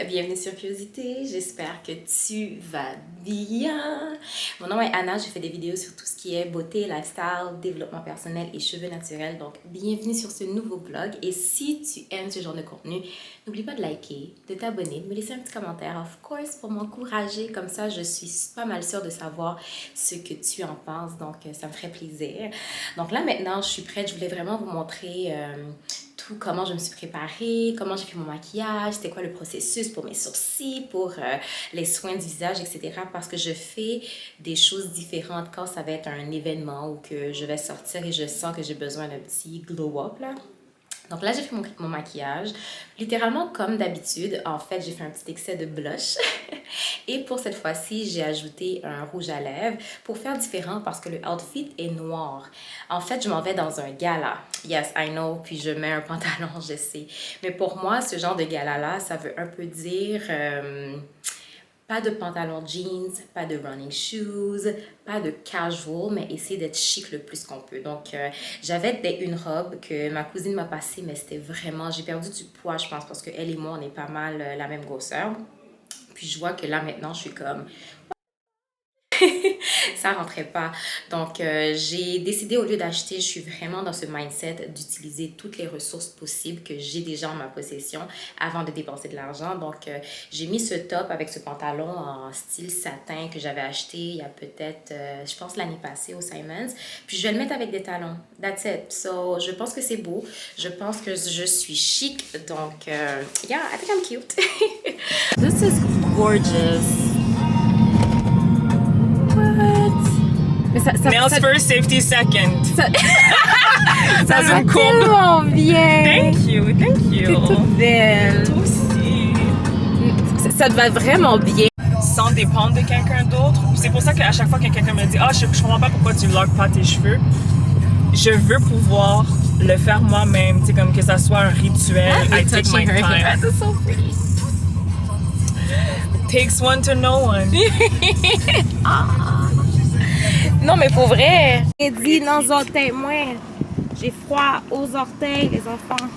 bienvenue sur Curiosité, j'espère que tu vas bien. Mon nom est Anna, je fais des vidéos sur tout ce qui est beauté, lifestyle, développement personnel et cheveux naturels. Donc, bienvenue sur ce nouveau vlog. Et si tu aimes ce genre de contenu, n'oublie pas de liker, de t'abonner, de me laisser un petit commentaire, of course, pour m'encourager. Comme ça, je suis pas mal sûre de savoir ce que tu en penses. Donc, ça me ferait plaisir. Donc là, maintenant, je suis prête. Je voulais vraiment vous montrer tout, comment je me suis préparée, comment j'ai fait mon maquillage, c'était quoi le processus pour mes sourcils, pour les soins du visage, etc. Parce que je fais des choses différentes quand ça va être un événement ou que je vais sortir et je sens que j'ai besoin d'un petit glow-up là. Donc là, j'ai fait mon maquillage, littéralement comme d'habitude. En fait, j'ai fait un petit excès de blush. Et pour cette fois-ci, j'ai ajouté un rouge à lèvres pour faire différent parce que le outfit est noir. En fait, je m'en vais dans un gala. Yes, I know, puis je mets un pantalon, je sais. Mais pour moi, ce genre de gala-là, ça veut un peu dire... pas de pantalon jeans, pas de running shoes, pas de casual, mais essayer d'être chic le plus qu'on peut. Donc, j'avais une robe que ma cousine m'a passée, mais c'était vraiment... J'ai perdu du poids, je pense, parce qu'elle et moi, on est pas mal la même grosseur. Puis je vois que là, maintenant, je suis comme... ça rentrait pas. Donc, j'ai décidé, au lieu d'acheter, je suis vraiment dans ce mindset d'utiliser toutes les ressources possibles que j'ai déjà en ma possession avant de dépenser de l'argent. Donc, j'ai mis ce top avec ce pantalon en style satin que j'avais acheté il y a peut-être, je pense, l'année passée au Simons. Puis, je vais le mettre avec des talons. That's it. So, je pense que c'est beau. Je pense que je suis chic. Donc, yeah, I think I'm cute. This is gorgeous. Nails first, safety second. Ça va tellement bien. Thank you. T'es toute belle. Toi aussi. Ça te va vraiment bien. Sans dépendre de quelqu'un d'autre. C'est pour ça qu'à chaque fois que quelqu'un me dit « Ah, je comprends pas pourquoi tu loques pas tes cheveux », je veux pouvoir le faire moi-même, tu sais, comme que ça soit un rituel. I take my time. That's so pretty. Takes one to know one. Non, mais pour vrai. J'ai dit dans les orteils, moi, j'ai froid aux orteils, les enfants.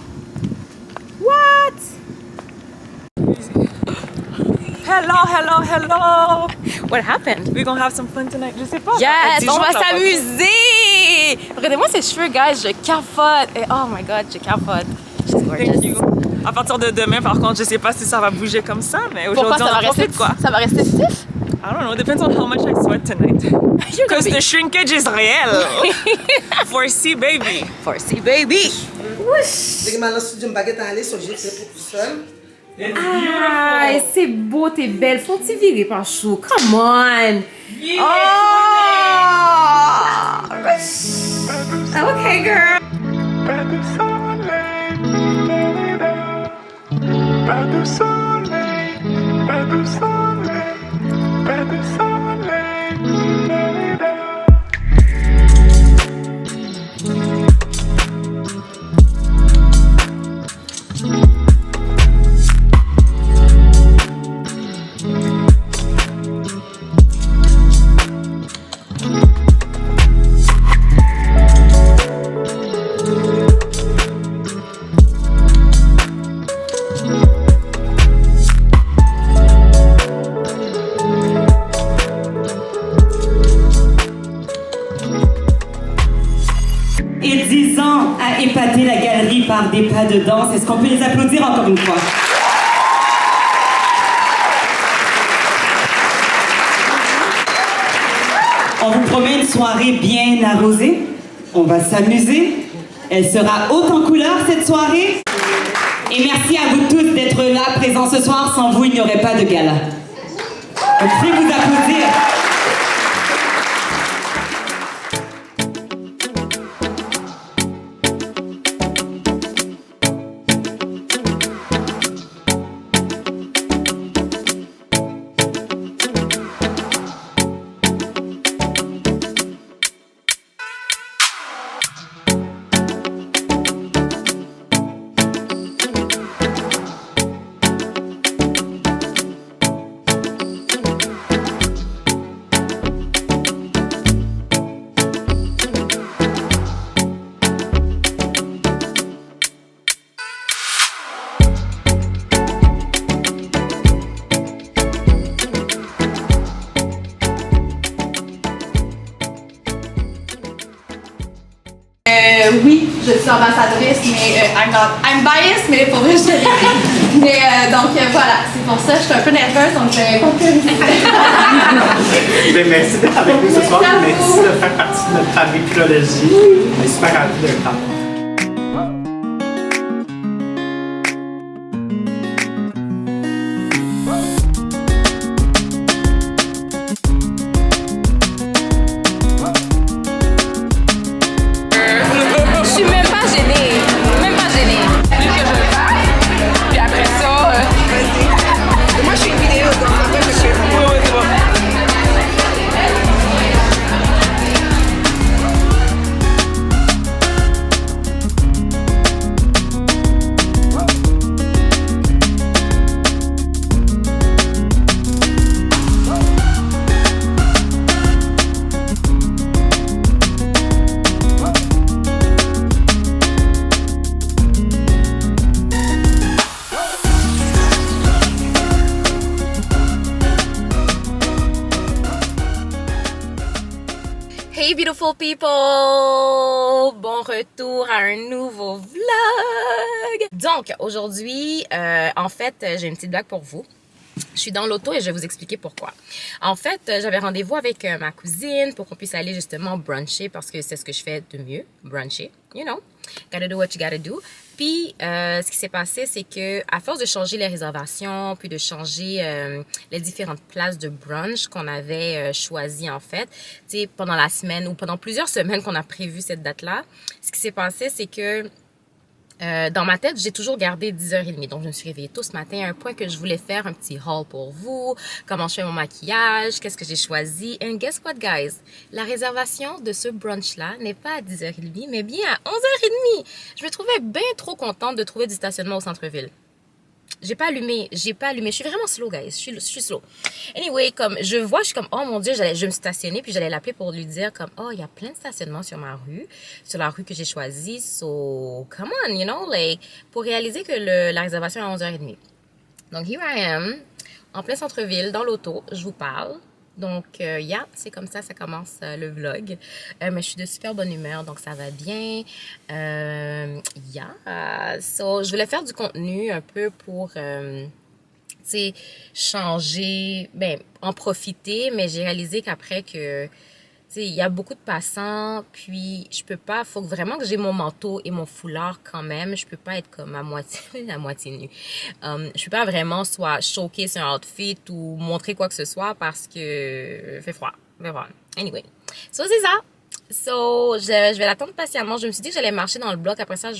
What? Hello. What happened? We're gonna have some fun tonight. Je sais pas. Yes, Dis on va juste là-bas. s'amuser! Regardez-moi ces cheveux, guys, je capote. Et oh my god, je capote. She's gorgeous. Thank you. À partir de demain, par contre, je sais pas si ça va bouger comme ça, mais Pourquoi aujourd'hui, ça on va en rester profite, quoi. Ça va rester stiff? I don't know. It depends on how much I sweat tonight. Because the shrinkage is real. 4C baby. 4C baby. Léegi maa la su jëm baguette à aller sur j'ai fait pour tout seul. Ah, c'est beau, t'es belle. Faut-tu virer par chou? Come on. Yeah. Oh. Okay, girl. Pas de soleil, pas de soleil, pas de soleil, pas de soleil. Et 10 ans à épater la galerie par des pas de danse. Est-ce qu'on peut les applaudir encore une fois? On vous promet une soirée bien arrosée. On va s'amuser. Elle sera haute en couleur cette soirée. Et merci à vous tous d'être là, présents ce soir. Sans vous, il n'y aurait pas de gala. Vous pouvez vous applaudir. je suis ambassadrice, mais I'm biased, mais pour vrai, je l'ai dit. Mais donc voilà, c'est pour ça, je suis un peu nerveuse, donc je vais conclure ici. Merci d'être avec nous ce soir, merci de faire partie de notre famille Philologie. On est super ravis de t'avoir. Hey beautiful people! Bon retour à un nouveau vlog! Donc aujourd'hui, en fait, j'ai une petite blague pour vous. Je suis dans l'auto et je vais vous expliquer pourquoi. En fait, j'avais rendez-vous avec ma cousine pour qu'on puisse aller justement bruncher parce que c'est ce que je fais de mieux, bruncher, you know. Gotta do what you gotta do. Puis, ce qui s'est passé, c'est que à force de changer les réservations, puis de changer les différentes places de brunch qu'on avait choisies en fait, tu sais, pendant la semaine ou pendant plusieurs semaines qu'on a prévu cette date-là, ce qui s'est passé, c'est que dans ma tête, j'ai toujours gardé 10h30. Donc, je me suis réveillée tôt ce matin à un point que je voulais faire un petit haul pour vous. Comment je fais mon maquillage, qu'est-ce que j'ai choisi. And guess what, guys? La réservation de ce brunch-là n'est pas à 10h30, mais bien à 11h30. Je me trouvais bien trop contente de trouver du stationnement au centre-ville. J'ai pas allumé. Je suis vraiment slow, guys. Je suis slow. Anyway, comme je vois, je suis comme, oh mon Dieu, je vais me stationner, puis j'allais l'appeler pour lui dire comme, oh, il y a plein de stationnements sur ma rue, sur la rue que j'ai choisie. So, come on, you know, like, pour réaliser que la réservation est à 11h30. Donc, here I am, en plein centre-ville, dans l'auto, je vous parle. Donc, c'est comme ça commence le vlog. Mais je suis de super bonne humeur, donc ça va bien. So, je voulais faire du contenu un peu pour, tu sais, changer, en profiter. Mais j'ai réalisé qu'après que, tu sais, il y a beaucoup de passants, puis je peux pas, faut vraiment que j'ai mon manteau et mon foulard quand même. Je peux pas être comme à moitié nue. Je peux pas vraiment soit choquer sur un outfit ou montrer quoi que ce soit parce que fait froid. Anyway, so c'est ça. So, je vais l'attendre patiemment. Je me suis dit que j'allais marcher dans le bloc. Après ça,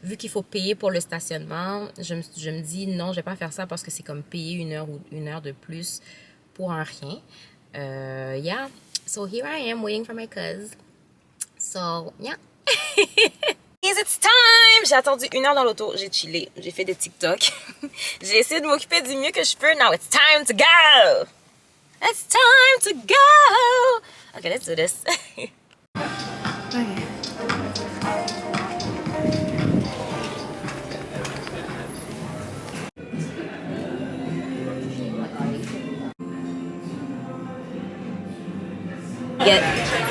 vu qu'il faut payer pour le stationnement, je me dis non, je vais pas faire ça parce que c'est comme payer une heure de plus pour un rien. So here I am waiting for my cuz. So, yeah. It's time! J'ai attendu 1 heure dans l'auto. J'ai chillé. J'ai fait des TikTok. J'ai essayé de m'occuper du mieux que je peux. Now it's time to go! It's time to go! Okay, let's do this.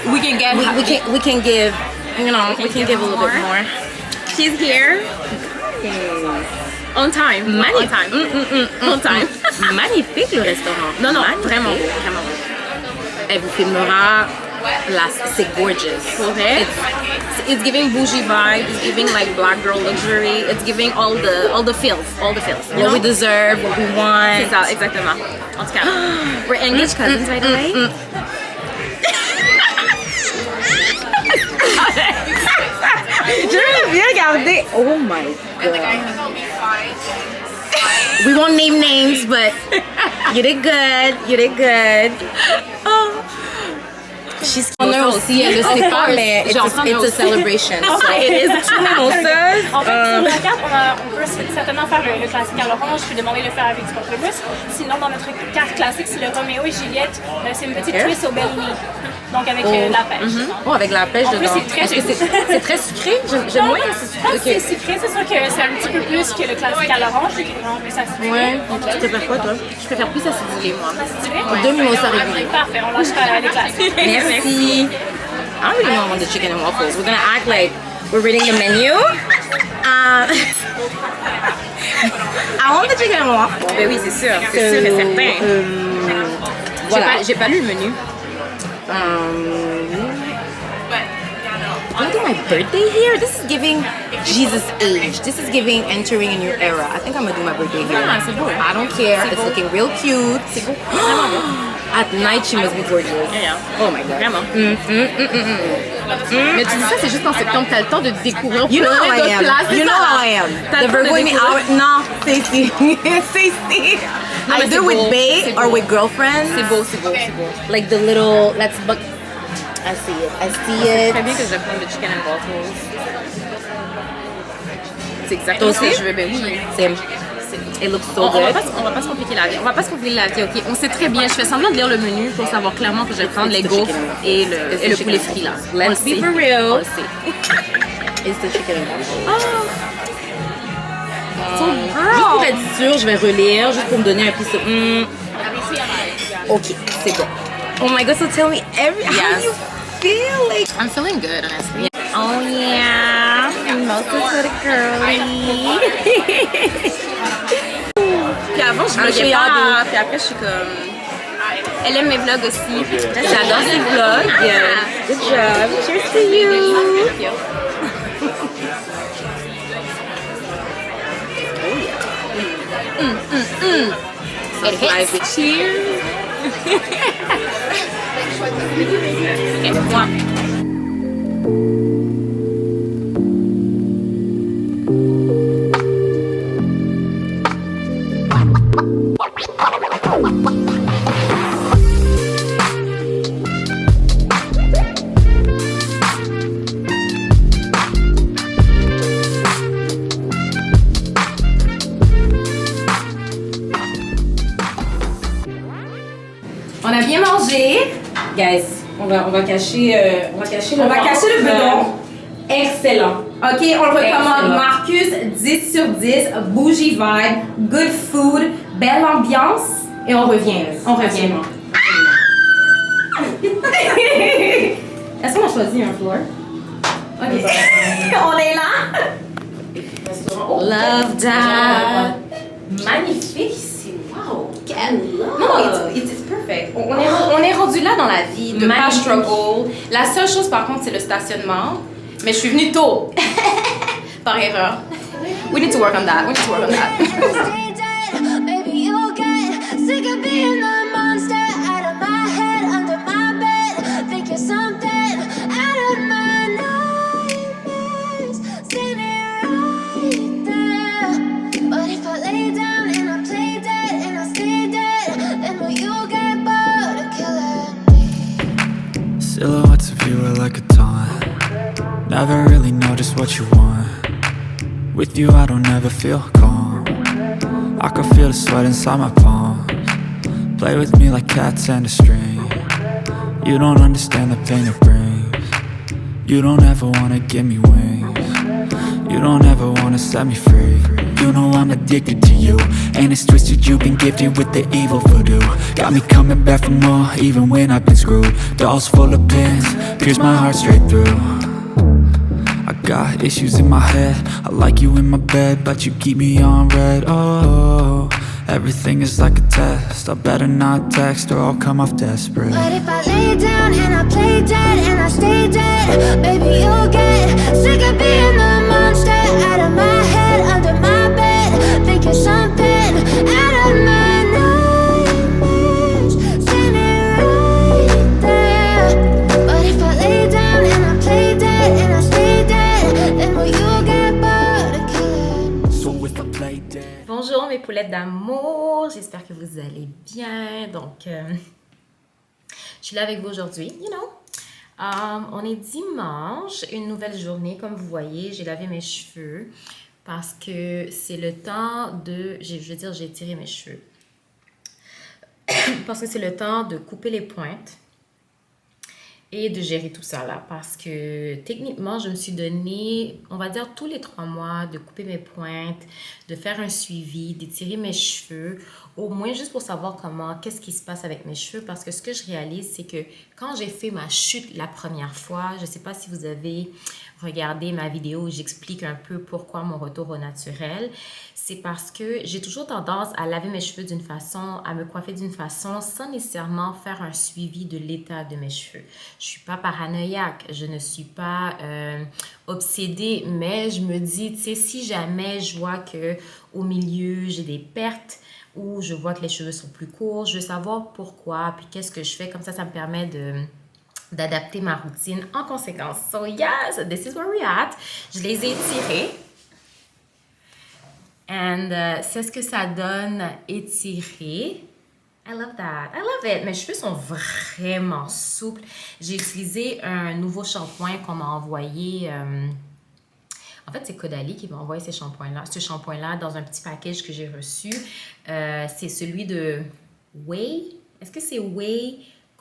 We can give, you know, we can give a little bit more. She's here. On time. On time. On time. Magnifique le restaurant. Non, vraiment beau, vraiment beau. Elle vous filmera. C'est gorgeous. Okay. It's giving bougie vibe. It's giving like black girl luxury. It's giving all the feels. What we deserve, what we want. C'est ça, exactement. En tout cas, we're engaged cousins, by the way. Je viens regarder. Oh my god. We won't name names, but you did good. Oh. She's aussi, elle le sait pas, mais it's a celebration. So. It is mimosas. En fait, sur la carte, on peut certainement faire le classique à l'orange, puis demander de le faire avec du pamplemousse. Sinon, dans notre carte classique, c'est le Roméo et Juliette. C'est une petite twist au Bellini. Donc avec la pêche. Oh, avec la pêche dedans. C'est très sucré. J'aime moins. C'est sucré, c'est sûr que c'est un petit peu plus que le classique à l'orange, qui est vraiment plus acidulé. Ouais. Tu préfères quoi, toi? Je préfère plus acidulé, moi. Deux mimosas réguliers. Parfait, on lâchera les classiques. Merci. I don't really want the chicken and waffles. We're gonna act like We're reading the menu. I want the chicken and waffle. Ben oui, c'est sûr et certain. Voilà. J'ai pas lu le menu. I'm gonna do my birthday here. This is giving Jesus age. This is giving entering a new era. I think I'm gonna do my birthday here. Ah, c'est beau. I don't care. It's looking real cute. C'est beau. Vraiment beau. At night, she must be gorgeous. Yeah. Oh my god. Vraiment. Mais tu dis ça, c'est juste qu'en septembre, t'as le temps de découvrir You know how I plein am. de places. You know how I am. T'as The le temps de Virgo in me découvrir. out. No, Stacey. Stacey. mais Either c'est with beau, bae c'est or beau. with girlfriends. C'est beau, c'est beau, c'est beau. Like the little, let's book. I see it. I see it. Très bien que je vais prendre le chicken and waffles. C'est exactement Toi ce que aussi? je veux, ben oui. Same. It looks so On good. va pas se compliquer la vie. On va pas se compliquer la vie, ok? On sait très bien. Je fais semblant de lire le menu pour savoir clairement que je vais prendre les It's the gaufres chicken. et It's le the poulet chicken. frit là. Let's On be le for sait. real. On le sait. It's the chicken and waffle. So, Juste pour être sûre, je vais relire, juste pour me donner un petit... Ok, c'est bon. Oh my god, so tell me how Yes. you feel like... I'm feeling good, honestly. Oh yeah, mostly for the girly. Puis avant, je vloguais pas. Puis après, je suis comme... Elle aime mes vlogs aussi. J'adore ces vlogs. Good job. Cheers to you. It hits. Cheers. Okay, one. On a bien mangé. Guys, on va cacher le bedon. Excellent. OK, on le recommande. Excellent. Marcus, 10 sur 10. Bougie vibe, good food, belle ambiance. Et on revient. On revient. Est-ce qu'on a choisi un floor? OK. On est là. Love that. Magnifique ici. Wow. Non, it's perfect. On est rendu là dans la vie, de pas struggle. La seule chose par contre, c'est le stationnement. Mais je suis venue tôt. Par erreur. We need to work on that. Maybe you'll get sick of being the monster out of my head, under my bed. Think you're something out of my nightmares. Standing right there. But if I lay down and I play dead and I stay dead, then will you get bored of killing me? Silhouettes of you are like a taunt. Never really know just what you want. With you I don't ever feel calm. I can feel the sweat inside my palms. Play with me like cats and a string. You don't understand the pain it brings. You don't ever wanna give me wings. You don't ever wanna set me free. You know I'm addicted to you, and it's twisted, you've been gifted with the evil voodoo. Got me coming back for more, even when I've been screwed. Dolls full of pins, pierce my heart straight through. I got issues in my head, I like you in my bed, but you keep me on red. Oh, everything is like a test, I better not text or I'll come off desperate. But if I lay down and I play dead and I stay dead, baby you'll get sick of being the monster out of my head, under my bed. Think you're something out of my nightmares. Standing right there. But if I lay down and I play dead and I stay dead, then will you get bored of killing? So if I play dead. Bonjour mes poulettes d'amour, j'espère que vous allez bien. Donc, je suis là avec vous aujourd'hui, you know. On est dimanche, une nouvelle journée, comme vous voyez, j'ai lavé mes cheveux parce que c'est le temps de, je veux dire, j'ai tiré mes cheveux. Parce que c'est le temps de couper les pointes. et de gérer tout ça là parce que techniquement je me suis donné, on va dire tous les 3 mois, de couper mes pointes, de faire un suivi, d'étirer mes cheveux, au moins juste pour savoir qu'est-ce qui se passe avec mes cheveux parce que ce que je réalise c'est que quand j'ai fait ma chute la première fois, je sais pas si vous avez regardé ma vidéo où j'explique un peu pourquoi mon retour au naturel, c'est parce que j'ai toujours tendance à laver mes cheveux d'une façon, à me coiffer d'une façon sans nécessairement faire un suivi de l'état de mes cheveux. Je suis pas paranoïaque, je ne suis pas obsédée, mais je me dis, tu sais, si jamais je vois que au milieu j'ai des pertes ou je vois que les cheveux sont plus courts, je veux savoir pourquoi, puis qu'est-ce que je fais, comme ça me permet d'adapter ma routine en conséquence. So yes, this is where we're at. Je les ai étirés. And c'est ce que ça donne étiré. I love that. I love it. Mes cheveux sont vraiment souples. J'ai utilisé un nouveau shampoing qu'on m'a envoyé. En fait, c'est Caudalie qui m'a envoyé ce shampoing-là dans un petit package que j'ai reçu. C'est celui de Way. Est-ce que c'est Way?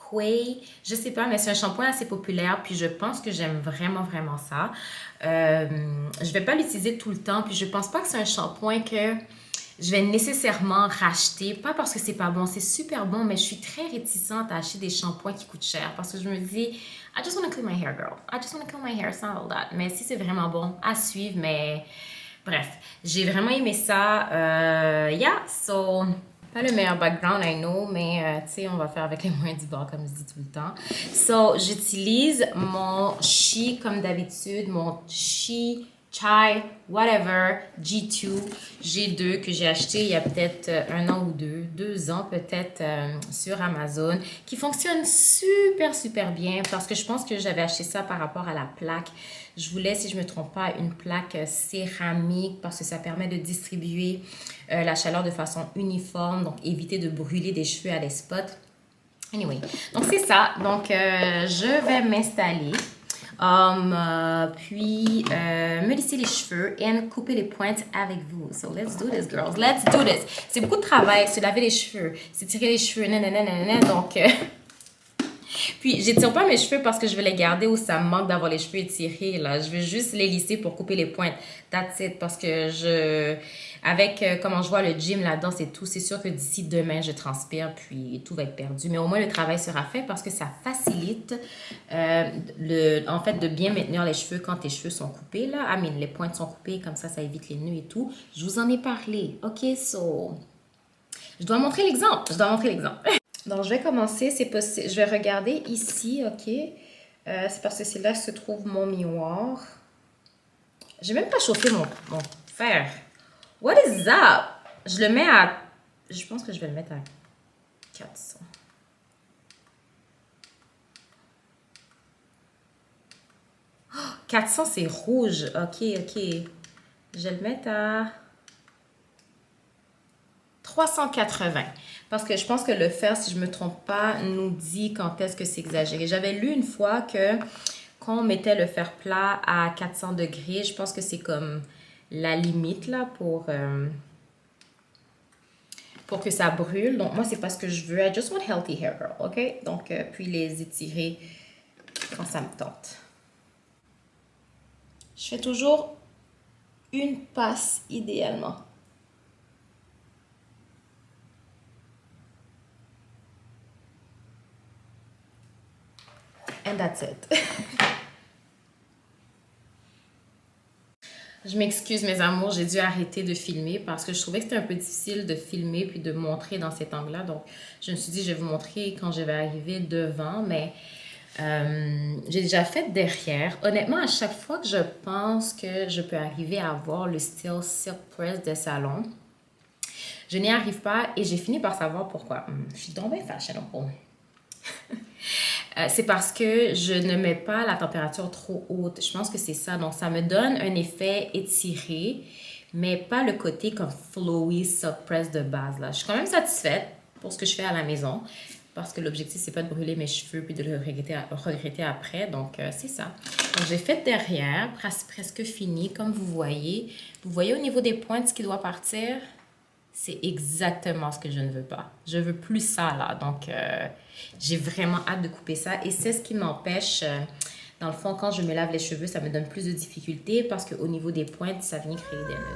Quay, je sais pas, mais c'est un shampoing assez populaire, puis je pense que j'aime vraiment, vraiment ça. Je vais pas l'utiliser tout le temps, puis je pense pas que c'est un shampoing que je vais nécessairement racheter, pas parce que c'est pas bon, c'est super bon, mais je suis très réticente à acheter des shampoings qui coûtent cher, parce que je me dis, I just want to clean my hair, girl. I just want to clean my hair, it's not all that. Mais si c'est vraiment bon, à suivre, mais bref, j'ai vraiment aimé ça. So... Pas le meilleur background, I know, mais tu sais, on va faire avec les moyens du bord, comme je dis tout le temps. So, j'utilise mon Chi, comme d'habitude, mon Chi, Chai, whatever, G2, G2, que j'ai acheté il y a peut-être 1 an ou 2 ans peut-être sur Amazon, qui fonctionne super, super bien, parce que je pense que j'avais acheté ça par rapport à la plaque. Je voulais, si je ne me trompe pas, une plaque céramique parce que ça permet de distribuer la chaleur de façon uniforme, donc éviter de brûler des cheveux à des spots. Anyway, donc c'est ça. Donc, je vais m'installer, puis me lisser les cheveux et couper les pointes avec vous. So, let's do this, girls. Let's do this. C'est beaucoup de travail, se laver les cheveux, s'étirer les cheveux, nanana, donc... Puis, j'étire pas mes cheveux parce que je veux les garder ou ça me manque d'avoir les cheveux étirés, là. Je veux juste les lisser pour couper les pointes. That's it. Parce que avec comment je vois le gym, la danse et tout, c'est sûr que d'ici demain, je transpire puis tout va être perdu. Mais au moins, le travail sera fait parce que ça facilite, en fait, de bien maintenir les cheveux quand tes cheveux sont coupés, là. I mean, les pointes sont coupées, comme ça évite les nœuds et tout. Je vous en ai parlé. OK, so... Je dois montrer l'exemple. Donc, je vais commencer, c'est possible. Je vais regarder ici, OK? C'est parce que c'est là que se trouve mon miroir. Je n'ai même pas chauffé mon fer. What is that? Je le mets à... Je pense que je vais le mettre à 400. Oh, 400, c'est rouge. OK. Je vais le mettre à 380. Parce que je pense que le fer, si je ne me trompe pas, nous dit quand est-ce que c'est exagéré. J'avais lu une fois que quand on mettait le fer plat à 400 degrés, je pense que c'est comme la limite là pour que ça brûle. Donc moi, c'est pas ce que je veux. I just want healthy hair, girl, OK? Donc, puis les étirer quand ça me tente. Je fais toujours une passe idéalement. And that's it. Je m'excuse mes amours, j'ai dû arrêter de filmer parce que je trouvais que c'était un peu difficile de filmer puis de montrer dans cet angle-là. Donc, je me suis dit, je vais vous montrer quand je vais arriver devant, mais j'ai déjà fait derrière. Honnêtement, à chaque fois que je pense que je peux arriver à avoir le style silk press de salon, je n'y arrive pas et j'ai fini par savoir pourquoi. Je suis tombée fashionable. C'est parce que je ne mets pas la température trop haute. Je pense que c'est ça. Donc, ça me donne un effet étiré, mais pas le côté comme flowy silk press de base. Là. Je suis quand même satisfaite pour ce que je fais à la maison parce que l'objectif, c'est pas de brûler mes cheveux puis de le regretter après. Donc, c'est ça. Donc, j'ai fait derrière, presque fini, comme vous voyez. Vous voyez au niveau des pointes ce qui doit partir? c'est exactement ce que je ne veux pas. Je veux plus ça, là. Donc, j'ai vraiment hâte de couper ça. Et c'est ce qui m'empêche... dans le fond, quand je me lave les cheveux, ça me donne plus de difficultés parce qu'au niveau des pointes, ça vient créer des nœuds.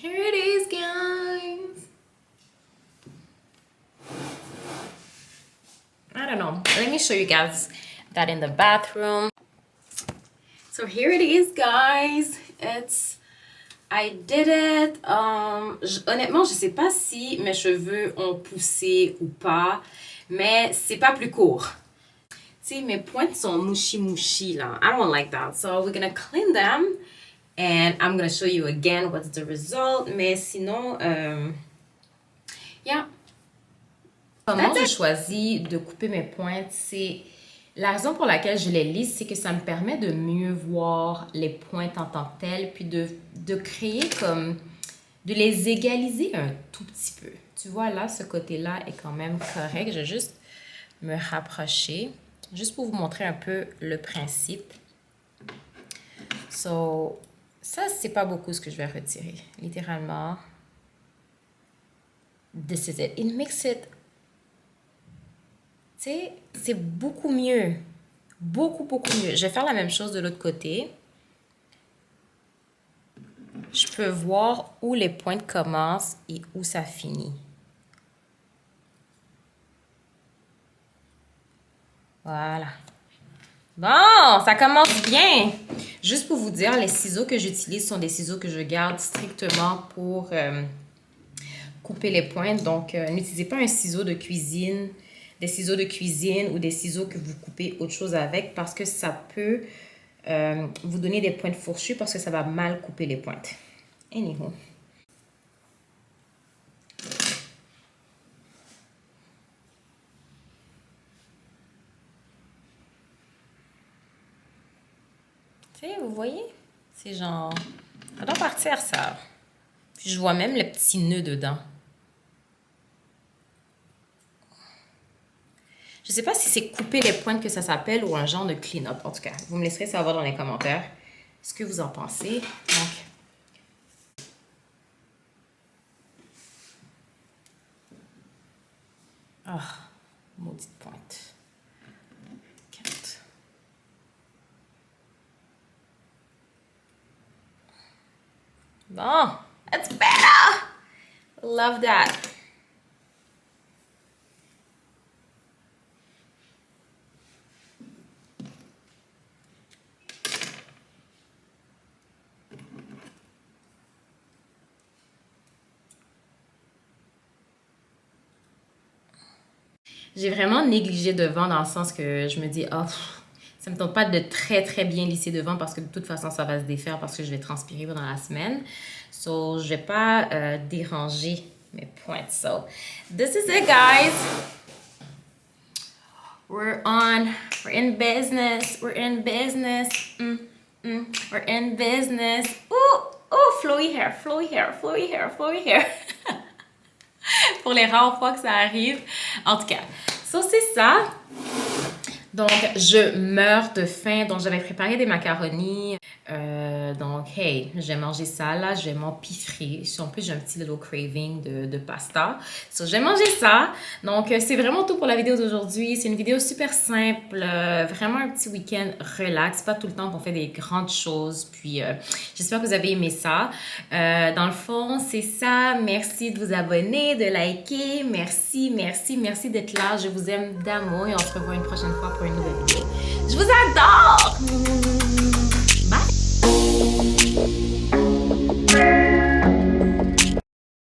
Here it is, guys. I don't know. Let me show you guys that in the bathroom. So here it is, guys. I did it. Honnêtement, je sais pas si mes cheveux ont poussé ou pas, mais c'est pas plus court. Tu sais, mes pointes sont mouchi là. I don't like that. So we're gonna clean them. And I'm going to show you again what's the result. Mais sinon, yeah. Comment j'ai choisi de couper mes pointes, c'est... La raison pour laquelle je les lisse, c'est que ça me permet de mieux voir les pointes en tant que telles, puis de créer comme... de les égaliser un tout petit peu. Tu vois, là, ce côté-là est quand même correct. Je vais juste me rapprocher, juste pour vous montrer un peu le principe. So... ça, c'est pas beaucoup ce que je vais retirer. Littéralement. This is it. It makes it... Tu sais, c'est beaucoup mieux. Beaucoup mieux. Je vais faire la même chose de l'autre côté. Je peux voir où les pointes commencent et où ça finit. Voilà. Bon, ça commence bien. Juste pour vous dire, les ciseaux que j'utilise sont des ciseaux que je garde strictement pour couper les pointes. Donc, n'utilisez pas un ciseau de cuisine, des ciseaux de cuisine ou des ciseaux que vous coupez autre chose avec parce que ça peut vous donner des pointes fourchues parce que ça va mal couper les pointes. Anywho. Vous voyez? C'est genre... ça doit partir, ça. Puis je vois même le petit nœud dedans. Je sais pas si c'est couper les pointes que ça s'appelle ou un genre de clean-up. En tout cas, vous me laisserez savoir dans les commentaires ce que vous en pensez. Donc... ah, maudite pointe. Bon, that's better. Love that. J'ai vraiment négligé devant dans le sens que je me dis, oh, ça me tente pas de très bien lisser devant parce que de toute façon, ça va se défaire parce que je vais transpirer pendant la semaine. So, je vais pas déranger mes pointes. So, this is it, guys. We're in business. We're in business. We're in business. Ooh, flowy hair. Pour les rares fois que ça arrive. En tout cas, so c'est ça. Donc, je meurs de faim. Donc, j'avais préparé des macaronis. Donc, hey, j'ai mangé ça. Là, je vais m'empiffrer. En plus, j'ai un petit little craving de pasta. So, je vais manger ça. Donc, c'est vraiment tout pour la vidéo d'aujourd'hui. C'est une vidéo super simple. Vraiment un petit week-end relax. Pas tout le temps qu'on fait des grandes choses. Puis, j'espère que vous avez aimé ça. Dans le fond, c'est ça. Merci de vous abonner, de liker. Merci d'être là. Je vous aime d'amour et on se revoit une prochaine fois pour une nouvelle vidéo. Je vous adore!